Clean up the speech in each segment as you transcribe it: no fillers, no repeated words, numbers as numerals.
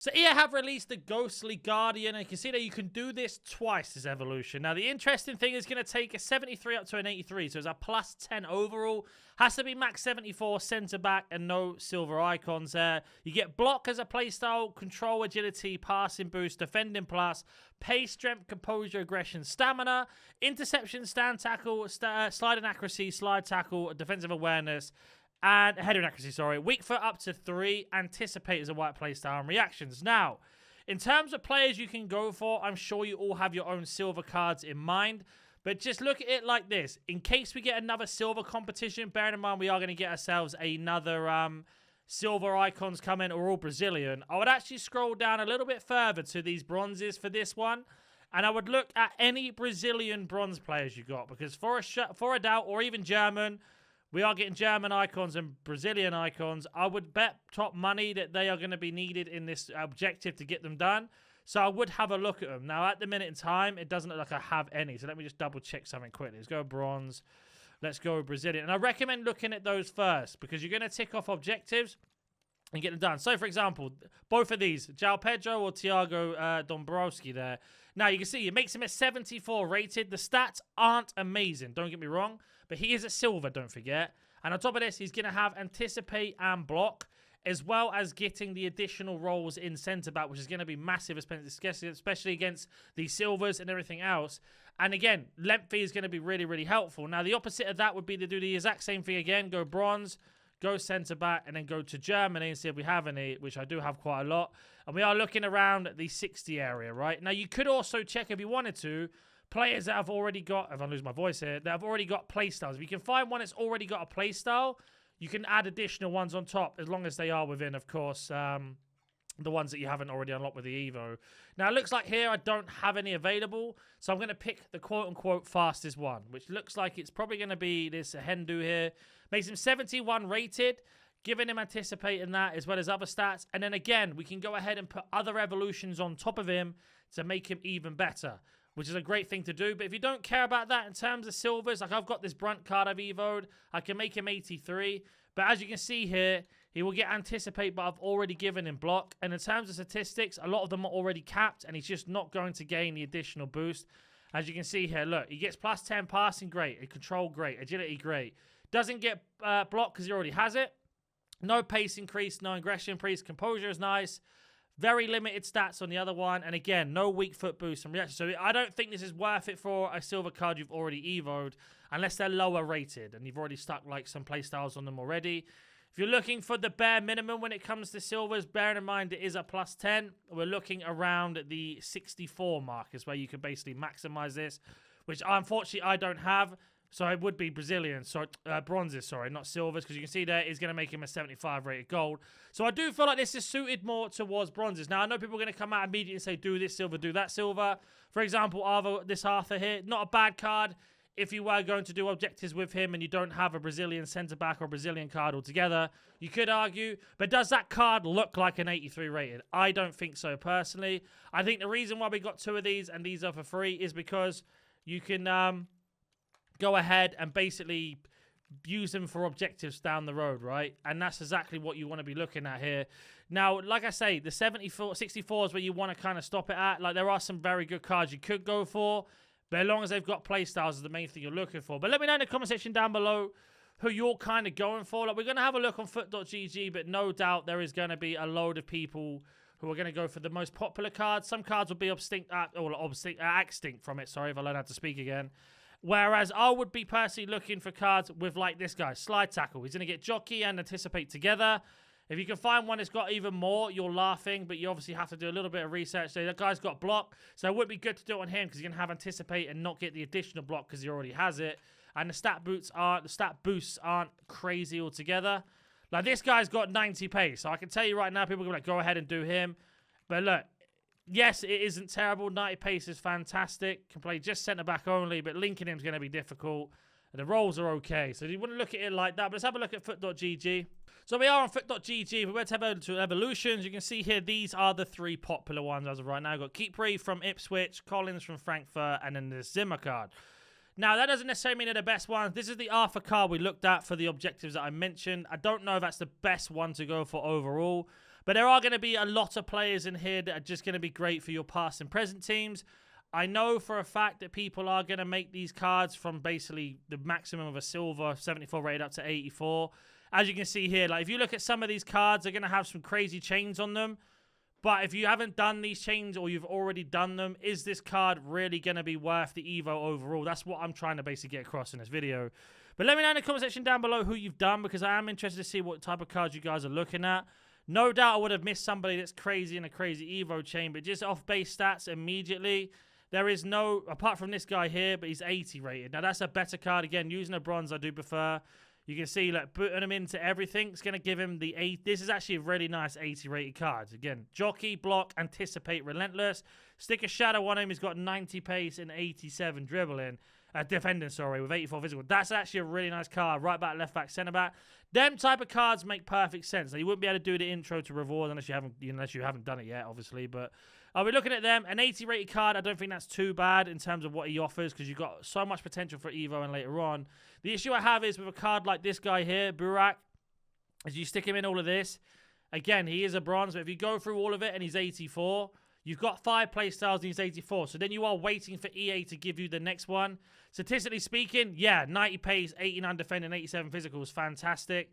So EA have released the Ghostly Guardian, and you can see that you can do this twice as evolution. Now, the interesting thing is going to take a 73 up to an 83, so it's a plus 10 overall. Has to be max 74, centre back, and no silver icons there. You get block as a playstyle, control, agility, passing boost, defending plus, pace, strength, composure, aggression, stamina, interception, stand tackle, sliding accuracy, slide tackle, defensive awareness, and heading accuracy, sorry. Weak foot up to 3. Anticipate as a white playstyle and reactions. Now, in terms of players you can go for, I'm sure you all have your own silver cards in mind. But just look at it like this. In case we get another silver competition, bearing in mind we are going to get ourselves another silver icons coming, or all Brazilian. I would actually scroll down a little bit further to these bronzes for this one. And I would look at any Brazilian bronze players you got. Because for a doubt, or even German, we are getting German icons and Brazilian icons. I would bet top money that they are going to be needed in this objective to get them done. So I would have a look at them. Now, at the minute in time, it doesn't look like I have any. So let me just double check something quickly. Let's go bronze. Let's go Brazilian. And I recommend looking at those first, because you're going to tick off objectives and get them done. So, for example, both of these, João Pedro or Thiago Dombrowski there. Now, you can see it makes him a 74 rated. The stats aren't amazing, don't get me wrong, but he is a silver, don't forget. And on top of this, he's going to have anticipate and block, as well as getting the additional roles in centre-back, which is going to be massive, especially against the silvers and everything else. And again, lengthy is going to be really, really helpful. Now, the opposite of that would be to do the exact same thing again, go bronze, go centre-back, and then go to Germany and see if we have any, which I do have quite a lot. And we are looking around the 60 area, right? Now, you could also check, if you wanted to, players that have already got, if I lose my voice here, that have already got playstyles. If you can find one that's already got a playstyle, you can add additional ones on top, as long as they are within, of course, the ones that you haven't already unlocked with the Evo. Now, it looks like here I don't have any available, so I'm going to pick the quote-unquote fastest one, which looks like it's probably going to be this Hendu here. Makes him 71 rated, giving him anticipating that, as well as other stats. And then again, we can go ahead and put other evolutions on top of him to make him even better, which is a great thing to do. But if you don't care about that in terms of silvers, like I've got this Brunt card I've evoed, I can make him 83. But as you can see here, he will get anticipate, but I've already given him block. And in terms of statistics, a lot of them are already capped, and he's just not going to gain the additional boost. As you can see here, look, he gets plus 10 passing, great. Control, great. Agility, great. Doesn't get block because he already has it. No pace increase, no aggression increase. Composure is nice. Very limited stats on the other one. And again, no weak foot boost and reaction. So I don't think this is worth it for a silver card you've already evoed, unless they're lower rated and you've already stuck like some playstyles on them already. If you're looking for the bare minimum when it comes to silvers, bearing in mind it is a plus 10, we're looking around the 64 mark is where you can basically maximize this, which unfortunately I don't have. So it would be Brazilian, so bronzes, sorry, not silvers, because you can see there is going to make him a 75 rated gold. So I do feel like this is suited more towards bronzes. Now, I know people are going to come out immediately and say, do this silver, do that silver. For example, this Arthur here, not a bad card if you were going to do objectives with him and you don't have a Brazilian centre-back or Brazilian card altogether. You could argue, but does that card look like an 83 rated? I don't think so, personally. I think the reason why we got two of these and these are for free is because you can go ahead and basically use them for objectives down the road, right? And that's exactly what you want to be looking at here. Now, like I say, the 64 is where you want to kind of stop it at. Like, there are some very good cards you could go for, but as long as they've got playstyles is the main thing you're looking for. But let me know in the comment section down below who you're kind of going for. Like, we're going to have a look on foot.gg, but no doubt there is going to be a load of people who are going to go for the most popular cards. Some cards will be extinct from it. Sorry if I learn how to speak again. Whereas I would be personally looking for cards with, like, this guy, Slide Tackle. He's going to get Jockey and Anticipate together. If you can find one that's got even more, you're laughing, but you obviously have to do a little bit of research. So that guy's got Block, so it would be good to do it on him because you're going to have Anticipate and not get the additional block because he already has it. And the stat boosts aren't crazy altogether. Like, this guy's got 90 pace, so I can tell you right now, people are going to go ahead and do him. But look, yes, it isn't terrible. 90 pace is fantastic. Can play just centre-back only, but linking him is going to be difficult. The rolls are okay, so you wouldn't look at it like that. But let's have a look at foot.gg. So we are on foot.gg. If we were to have evolutions, you can see here, these are the three popular ones as of right now. We've got Keepre from Ipswich, Collins from Frankfurt, and then the Zimmer card. Now, that doesn't necessarily mean they're the best ones. This is the Arthur card we looked at for the objectives that I mentioned. I don't know if that's the best one to go for overall. But there are going to be a lot of players in here that are just going to be great for your past and present teams. I know for a fact that people are going to make these cards from basically the maximum of a silver, 74 rated up to 84. As you can see here, like if you look at some of these cards, they're going to have some crazy chains on them. But if you haven't done these chains or you've already done them, is this card really going to be worth the Evo overall? That's what I'm trying to basically get across in this video. But let me know in the comment section down below who you've done, because I am interested to see what type of cards you guys are looking at. No doubt I would have missed somebody that's crazy in a crazy Evo chain, but just off base stats immediately, there is no, apart from this guy here, but he's 80 rated. Now that's a better card. Again, using a bronze I do prefer. You can see, like, putting him into everything, it's going to give him the 8. This is actually a really nice 80 rated card. Again, jockey, block, anticipate, relentless. Stick a shadow on him. He's got 90 pace and 87 dribbling. Defending, sorry, with 84 physical. That's actually a really nice card. Right back, left back, centre back. Them type of cards make perfect sense. Now, you wouldn't be able to do the intro to reward unless you haven't done it yet, obviously. But I'll be looking at them. An 80 rated card, I don't think that's too bad in terms of what he offers, because you've got so much potential for Evo and later on. The issue I have is with a card like this guy here, Burak, as you stick him in all of this, again, he is a bronze, but if you go through all of it and he's 84, you've got 5 playstyles and he's 84. So then you are waiting for EA to give you the next one. Statistically speaking, yeah, 90 pace, 89 defending, 87 physical is fantastic.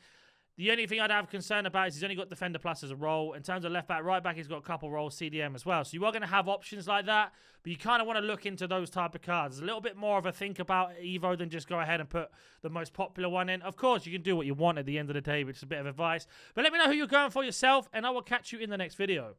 The only thing I'd have concern about is he's only got Defender Plus as a role. In terms of left back, right back, he's got a couple roles, CDM as well. So you are going to have options like that, but you kind of want to look into those type of cards. It's a little bit more of a think about Evo than just go ahead and put the most popular one in. Of course, you can do what you want at the end of the day, which is a bit of advice. But let me know who you're going for yourself, and I will catch you in the next video.